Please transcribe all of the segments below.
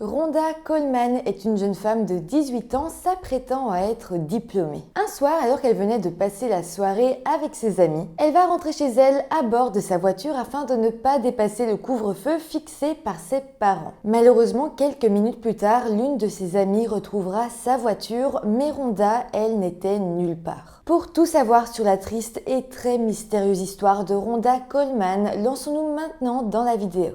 Rhonda Coleman est une jeune femme de 18 ans s'apprêtant à être diplômée. Un soir, alors qu'elle venait de passer la soirée avec ses amis, elle va rentrer chez elle à bord de sa voiture afin de ne pas dépasser le couvre-feu fixé par ses parents. Malheureusement, quelques minutes plus tard, l'une de ses amies retrouvera sa voiture, mais Rhonda, elle, n'était nulle part. Pour tout savoir sur la triste et très mystérieuse histoire de Rhonda Coleman, lançons-nous maintenant dans la vidéo.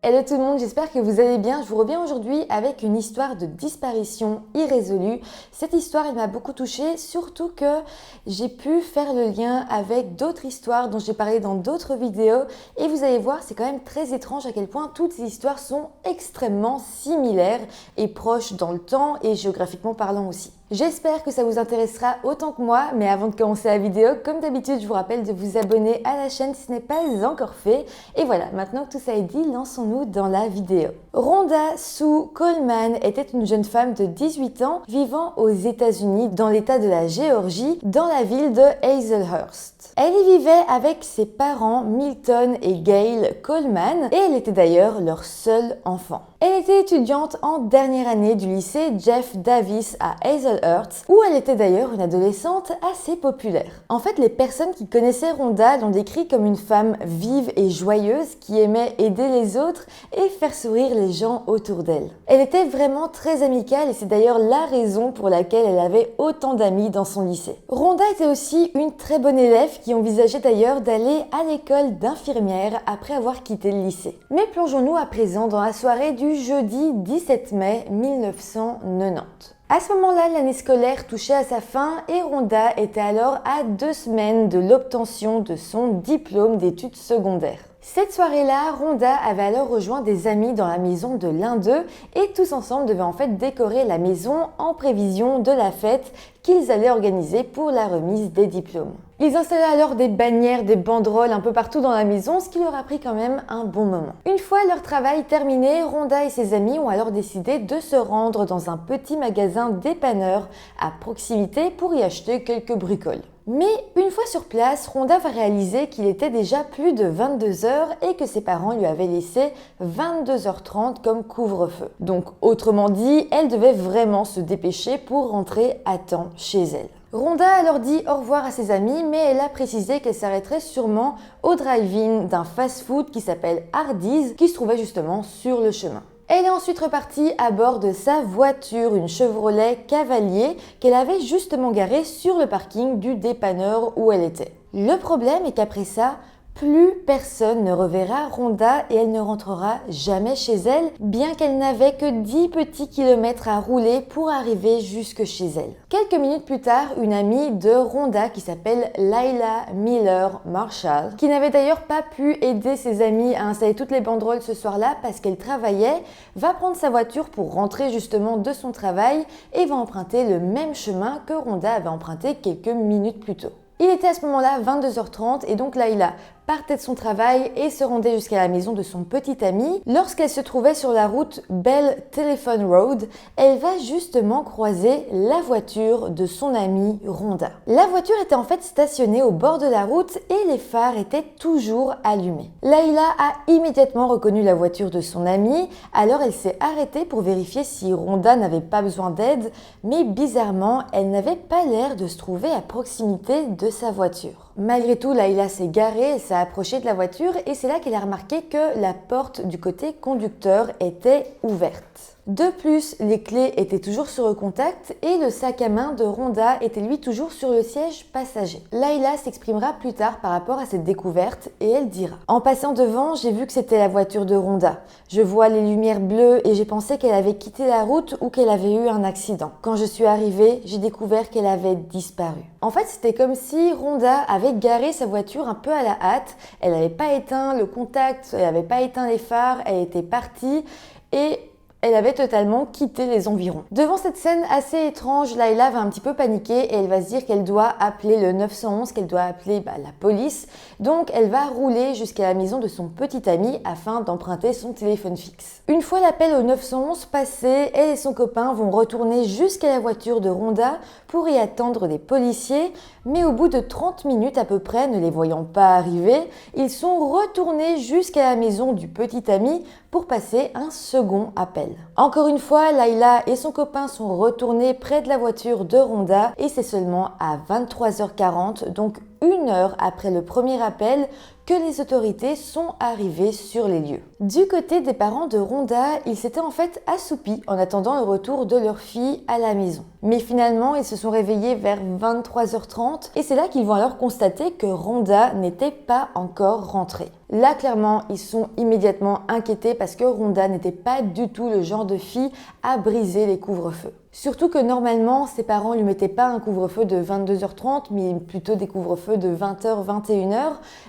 Hello tout le monde, j'espère que vous allez bien. Je vous reviens aujourd'hui avec une histoire de disparition irrésolue. Cette histoire, elle m'a beaucoup touchée, surtout que j'ai pu faire le lien avec d'autres histoires dont j'ai parlé dans d'autres vidéos. Et vous allez voir, c'est quand même très étrange à quel point toutes ces histoires sont extrêmement similaires et proches dans le temps et géographiquement parlant aussi. J'espère que ça vous intéressera autant que moi, mais avant de commencer la vidéo, comme d'habitude, je vous rappelle de vous abonner à la chaîne si ce n'est pas encore fait. Et voilà, maintenant que tout ça est dit, lançons-nous dans la vidéo. Rhonda Sue Coleman était une jeune femme de 18 ans vivant aux États-Unis, dans l'état de la Géorgie, dans la ville de Hazelhurst. Elle y vivait avec ses parents Milton et Gail Coleman, et elle était d'ailleurs leur seul enfant. Elle était étudiante en dernière année du lycée Jeff Davis à Hazelhurst, où elle était d'ailleurs une adolescente assez populaire. En fait, les personnes qui connaissaient Rhonda l'ont décrit comme une femme vive et joyeuse qui aimait aider les autres et faire sourire les gens autour d'elle. Elle était vraiment très amicale et c'est d'ailleurs la raison pour laquelle elle avait autant d'amis dans son lycée. Rhonda était aussi une très bonne élève qui envisageait d'ailleurs d'aller à l'école d'infirmière après avoir quitté le lycée. Mais plongeons-nous à présent dans la soirée du jeudi 17 mai 1990. À ce moment-là, l'année scolaire touchait à sa fin et Rhonda était alors à 2 semaines de l'obtention de son diplôme d'études secondaires. Cette soirée-là, Rhonda avait alors rejoint des amis dans la maison de l'un d'eux et tous ensemble devaient en fait décorer la maison en prévision de la fête qu'ils allaient organiser pour la remise des diplômes. Ils installaient alors des bannières, des banderoles un peu partout dans la maison, ce qui leur a pris quand même un bon moment. Une fois leur travail terminé, Rhonda et ses amis ont alors décidé de se rendre dans un petit magasin dépanneur à proximité pour y acheter quelques bricoles. Mais une fois sur place, Rhonda va réaliser qu'il était déjà plus de 22 heures et que ses parents lui avaient laissé 22h30 comme couvre-feu. Donc autrement dit, elle devait vraiment se dépêcher pour rentrer à temps chez elle. Rhonda a alors dit au revoir à ses amis, mais elle a précisé qu'elle s'arrêterait sûrement au drive-in d'un fast-food qui s'appelle Hardee's, qui se trouvait justement sur le chemin. Elle est ensuite repartie à bord de sa voiture, une Chevrolet Cavalier, qu'elle avait justement garée sur le parking du dépanneur où elle était. Le problème est qu'après ça, plus personne ne reverra Rhonda et elle ne rentrera jamais chez elle, bien qu'elle n'avait que 10 petits kilomètres à rouler pour arriver jusque chez elle. Quelques minutes plus tard, une amie de Rhonda qui s'appelle Layla Miller Marshall, qui n'avait d'ailleurs pas pu aider ses amis à installer toutes les banderoles ce soir-là parce qu'elle travaillait, va prendre sa voiture pour rentrer justement de son travail et va emprunter le même chemin que Rhonda avait emprunté quelques minutes plus tôt. Il était à ce moment-là 22h30 et donc Layla partait de son travail et se rendait jusqu'à la maison de son petit ami. Lorsqu'elle se trouvait sur la route Bell Telephone Road, elle va justement croiser la voiture de son amie Rhonda. La voiture était en fait stationnée au bord de la route et les phares étaient toujours allumés. Layla a immédiatement reconnu la voiture de son amie, alors elle s'est arrêtée pour vérifier si Rhonda n'avait pas besoin d'aide, mais bizarrement, elle n'avait pas l'air de se trouver à proximité de sa voiture. Malgré tout, Layla s'est garée, elle s'est approchée de la voiture et c'est là qu'elle a remarqué que la porte du côté conducteur était ouverte. De plus, les clés étaient toujours sur le contact et le sac à main de Rhonda était lui toujours sur le siège passager. Layla s'exprimera plus tard par rapport à cette découverte et elle dira « En passant devant, j'ai vu que c'était la voiture de Rhonda. Je vois les lumières bleues et j'ai pensé qu'elle avait quitté la route ou qu'elle avait eu un accident. Quand je suis arrivée, j'ai découvert qu'elle avait disparu. » En fait, c'était comme si Rhonda avait garé sa voiture un peu à la hâte. Elle n'avait pas éteint le contact, elle n'avait pas éteint les phares, elle était partie et Elle avait totalement quitté les environs. Devant cette scène assez étrange, Layla va un petit peu paniquer et elle va se dire qu'elle doit appeler le 911, qu'elle doit appeler la police. Donc elle va rouler jusqu'à la maison de son petit ami afin d'emprunter son téléphone fixe. Une fois l'appel au 911 passé, elle et son copain vont retourner jusqu'à la voiture de Rhonda pour y attendre des policiers, mais au bout de 30 minutes à peu près, ne les voyant pas arriver, ils sont retournés jusqu'à la maison du petit ami pour passer un second appel. Encore une fois, Layla et son copain sont retournés près de la voiture de Rhonda et c'est seulement à 23h40, donc 1 heure après le premier appel, que les autorités sont arrivées sur les lieux. Du côté des parents de Rhonda, ils s'étaient en fait assoupis en attendant le retour de leur fille à la maison. Mais finalement, ils se sont réveillés vers 23h30 et c'est là qu'ils vont alors constater que Rhonda n'était pas encore rentrée. Là, clairement, ils sont immédiatement inquiétés parce que Rhonda n'était pas du tout le genre de fille à briser les couvre-feux. Surtout que normalement, ses parents ne lui mettaient pas un couvre-feu de 22h30, mais plutôt des couvre-feux de 20h, 21h.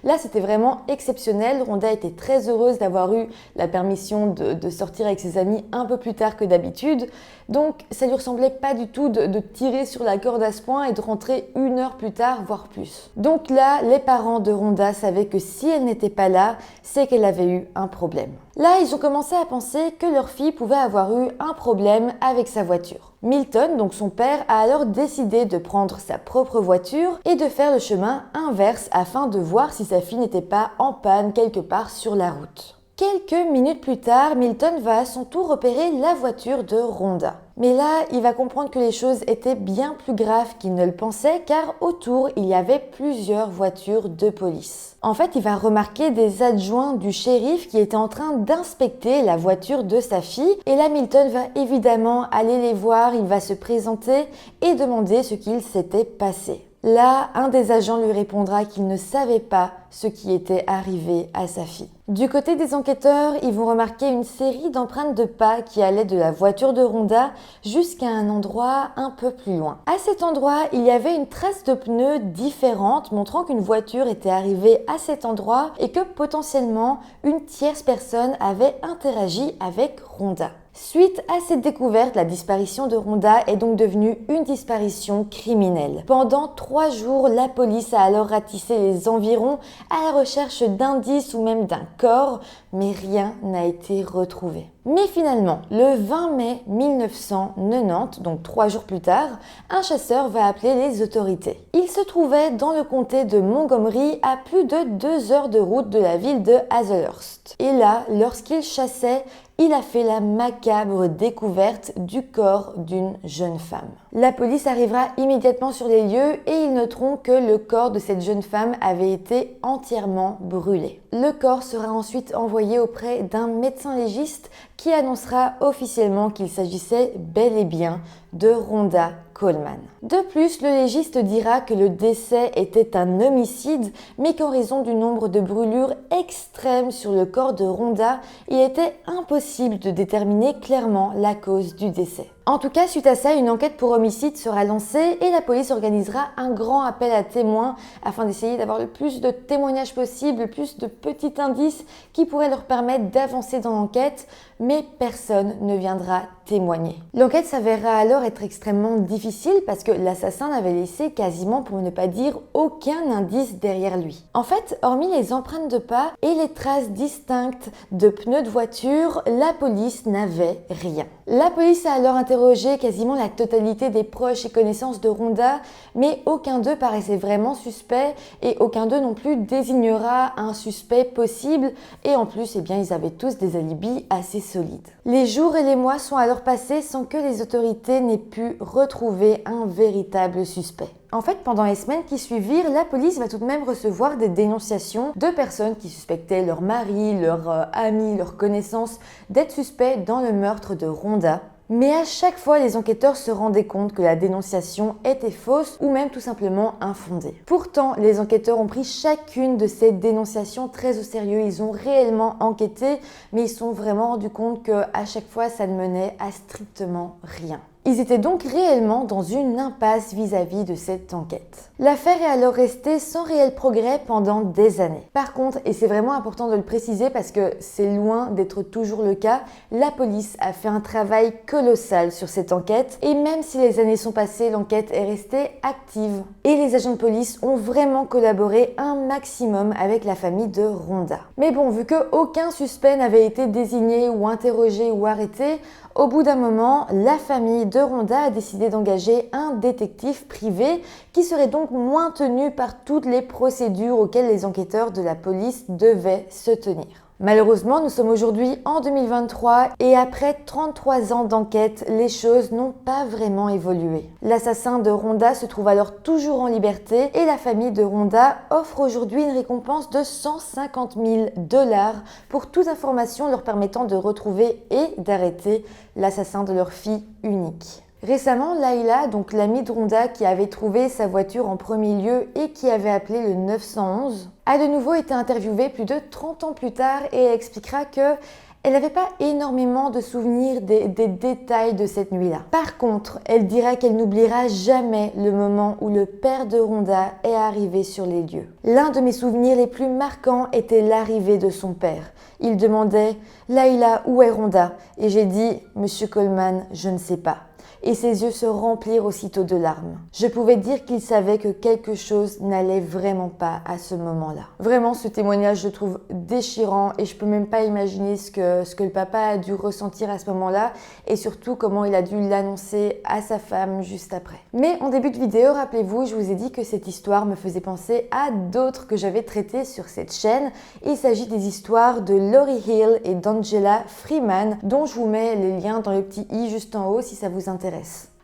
Là, c'était vraiment exceptionnel. Rhonda était très heureuse d'avoir eu la permission de sortir avec ses amis un peu plus tard que d'habitude. Donc, ça lui ressemblait pas du tout de tirer sur la corde à ce point et de rentrer 1 heure plus tard, voire plus. Donc là, les parents de Rhonda savaient que si elle n'était pas là, c'est qu'elle avait eu un problème. Là, ils ont commencé à penser que leur fille pouvait avoir eu un problème avec sa voiture. Milton, donc son père, a alors décidé de prendre sa propre voiture et de faire le chemin inverse afin de voir si sa fille n'était pas en panne quelque part sur la route. Quelques minutes plus tard, Milton va à son tour repérer la voiture de Rhonda. Mais là, il va comprendre que les choses étaient bien plus graves qu'il ne le pensait car autour, il y avait plusieurs voitures de police. En fait, il va remarquer des adjoints du shérif qui étaient en train d'inspecter la voiture de sa fille. Et là, Milton va évidemment aller les voir, il va se présenter et demander ce qu'il s'était passé. Là, un des agents lui répondra qu'il ne savait pas ce qui était arrivé à sa fille. Du côté des enquêteurs, ils vont remarquer une série d'empreintes de pas qui allaient de la voiture de Rhonda jusqu'à un endroit un peu plus loin. À cet endroit, il y avait une trace de pneus différente montrant qu'une voiture était arrivée à cet endroit et que potentiellement une tierce personne avait interagi avec Rhonda. Suite à cette découverte, la disparition de Rhonda est donc devenue une disparition criminelle. Pendant 3 jours, la police a alors ratissé les environs à la recherche d'indices ou même d'un corps, mais rien n'a été retrouvé. Mais finalement, le 20 mai 1990, donc 3 jours plus tard, un chasseur va appeler les autorités. Il se trouvait dans le comté de Montgomery, à plus de 2 heures de route de la ville de Hazelhurst. Et là, lorsqu'il chassait, il a fait la macabre découverte du corps d'une jeune femme. La police arrivera immédiatement sur les lieux et ils noteront que le corps de cette jeune femme avait été entièrement brûlé. Le corps sera ensuite envoyé auprès d'un médecin légiste qui annoncera officiellement qu'il s'agissait bel et bien de Rhonda Coleman. De plus, le légiste dira que le décès était un homicide, mais qu'en raison du nombre de brûlures extrêmes sur le corps de Rhonda, il était impossible de déterminer clairement la cause du décès. En tout cas, suite à ça, une enquête pour homicide sera lancée et la police organisera un grand appel à témoins afin d'essayer d'avoir le plus de témoignages possible, le plus de petits indices qui pourraient leur permettre d'avancer dans l'enquête, mais personne ne viendra témoigner. L'enquête s'avérera alors être extrêmement difficile parce que l'assassin n'avait laissé quasiment, pour ne pas dire, aucun indice derrière lui. En fait, hormis les empreintes de pas et les traces distinctes de pneus de voiture, la police n'avait rien. La police a alors interrogé quasiment la totalité des proches et connaissances de Rhonda, mais aucun d'eux paraissait vraiment suspect et aucun d'eux non plus désignera un suspect possible et en plus, ils avaient tous des alibis assez solides. Les jours et les mois sont alors passés sans que les autorités n'aient pu retrouver un véritable suspect. En fait, pendant les semaines qui suivirent, la police va tout de même recevoir des dénonciations de personnes qui suspectaient leur mari, leurs amis, leurs connaissances d'être suspects dans le meurtre de Rhonda. Mais à chaque fois, les enquêteurs se rendaient compte que la dénonciation était fausse ou même tout simplement infondée. Pourtant, les enquêteurs ont pris chacune de ces dénonciations très au sérieux. Ils ont réellement enquêté, mais ils se sont vraiment rendus compte qu'à chaque fois, ça ne menait à strictement rien. Ils étaient donc réellement dans une impasse vis-à-vis de cette enquête. L'affaire est alors restée sans réel progrès pendant des années. Par contre, et c'est vraiment important de le préciser parce que c'est loin d'être toujours le cas, la police a fait un travail colossal sur cette enquête et même si les années sont passées, l'enquête est restée active. Et les agents de police ont vraiment collaboré un maximum avec la famille de Rhonda. Mais bon, vu qu'aucun suspect n'avait été désigné ou interrogé ou arrêté, au bout d'un moment, la famille de Rhonda a décidé d'engager un détective privé qui serait donc moins tenu par toutes les procédures auxquelles les enquêteurs de la police devaient se tenir. Malheureusement, nous sommes aujourd'hui en 2023 et après 33 ans d'enquête, les choses n'ont pas vraiment évolué. L'assassin de Rhonda se trouve alors toujours en liberté et la famille de Rhonda offre aujourd'hui une récompense de 150 000 $ pour toute information leur permettant de retrouver et d'arrêter l'assassin de leur fille unique. Récemment, Layla, donc l'amie de Rhonda qui avait trouvé sa voiture en premier lieu et qui avait appelé le 911, a de nouveau été interviewée plus de 30 ans plus tard et elle expliquera que elle n'avait pas énormément de souvenirs des détails de cette nuit-là. Par contre, elle dira qu'elle n'oubliera jamais le moment où le père de Rhonda est arrivé sur les lieux. L'un de mes souvenirs les plus marquants était l'arrivée de son père. Il demandait « Layla, où est Rhonda ?» Et j'ai dit « Monsieur Coleman, je ne sais pas ». Et ses yeux se remplirent aussitôt de larmes. Je pouvais dire qu'il savait que quelque chose n'allait vraiment pas à ce moment-là. Vraiment, ce témoignage, je trouve déchirant et je peux même pas imaginer ce que le papa a dû ressentir à ce moment-là et surtout comment il a dû l'annoncer à sa femme juste après. Mais en début de vidéo, rappelez-vous, je vous ai dit que cette histoire me faisait penser à d'autres que j'avais traitées sur cette chaîne. Il s'agit des histoires de Lori Hill et d'Angela Freeman, dont je vous mets les liens dans le petit i juste en haut si ça vous intéresse.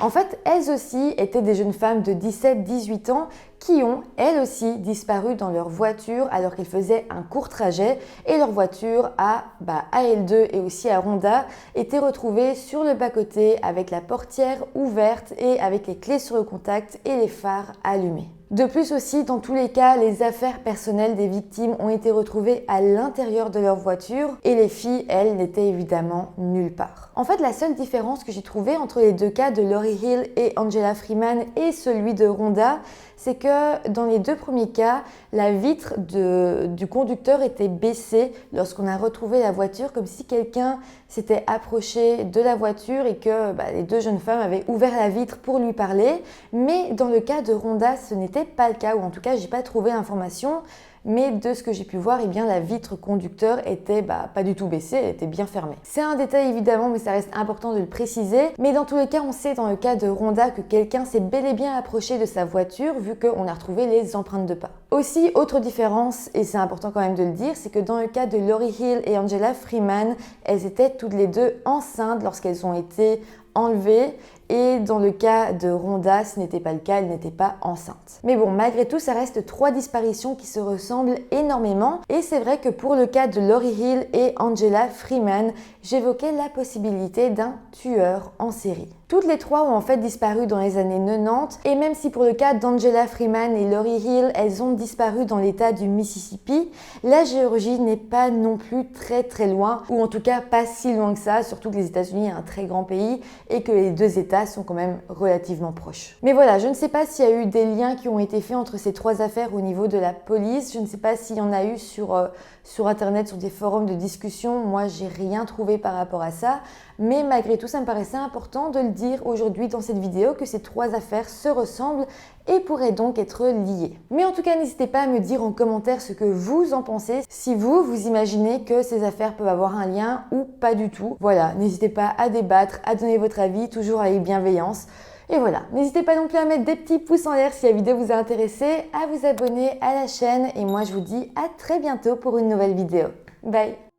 En fait, elles aussi étaient des jeunes femmes de 17-18 ans qui ont, elles aussi, disparu dans leur voiture alors qu'elles faisaient un court trajet et leur voiture à elles deux et aussi à Rhonda était retrouvée sur le bas-côté avec la portière ouverte et avec les clés sur le contact et les phares allumés. De plus aussi, dans tous les cas, les affaires personnelles des victimes ont été retrouvées à l'intérieur de leur voiture et les filles, elles, n'étaient évidemment nulle part. En fait, la seule différence que j'ai trouvée entre les deux cas de Lori Hill et Angela Freeman et celui de Rhonda, c'est que dans les deux premiers cas, la vitre du conducteur était baissée lorsqu'on a retrouvé la voiture, comme si quelqu'un s'était approché de la voiture et que les deux jeunes femmes avaient ouvert la vitre pour lui parler. Mais dans le cas de Rhonda, ce n'était pas le cas, ou en tout cas, j'ai pas trouvé l'information. Mais de ce que j'ai pu voir, eh bien, la vitre conducteur était pas du tout baissée, elle était bien fermée. C'est un détail évidemment, mais ça reste important de le préciser. Mais dans tous les cas, on sait dans le cas de Rhonda que quelqu'un s'est bel et bien approché de sa voiture vu qu'on a retrouvé les empreintes de pas. Aussi, autre différence, et c'est important quand même de le dire, c'est que dans le cas de Lori Hill et Angela Freeman, elles étaient toutes les deux enceintes lorsqu'elles ont été enlevée et dans le cas de Rhonda, ce n'était pas le cas, elle n'était pas enceinte. Mais bon, malgré tout, ça reste trois disparitions qui se ressemblent énormément et c'est vrai que pour le cas de Lori Hill et Angela Freeman, j'évoquais la possibilité d'un tueur en série. Toutes les trois ont en fait disparu dans les années 90 et même si pour le cas d'Angela Freeman et Lori Hill, elles ont disparu dans l'état du Mississippi, la Géorgie n'est pas non plus très loin, ou en tout cas pas si loin que ça, surtout que les États-Unis est un très grand pays et que les deux États sont quand même relativement proches. Mais voilà, je ne sais pas s'il y a eu des liens qui ont été faits entre ces trois affaires au niveau de la police, je ne sais pas s'il y en a eu sur internet, sur des forums de discussion, moi j'ai rien trouvé par rapport à ça, mais malgré tout ça me paraissait important de le dire aujourd'hui dans cette vidéo que ces trois affaires se ressemblent et pourraient donc être liées. Mais en tout cas, n'hésitez pas à me dire en commentaire ce que vous en pensez, si vous imaginez que ces affaires peuvent avoir un lien ou pas du tout. Voilà, n'hésitez pas à débattre, à donner votre avis, toujours avec bienveillance. Et voilà, n'hésitez pas non plus à mettre des petits pouces en l'air si la vidéo vous a intéressé, à vous abonner à la chaîne et moi je vous dis à très bientôt pour une nouvelle vidéo. Bye!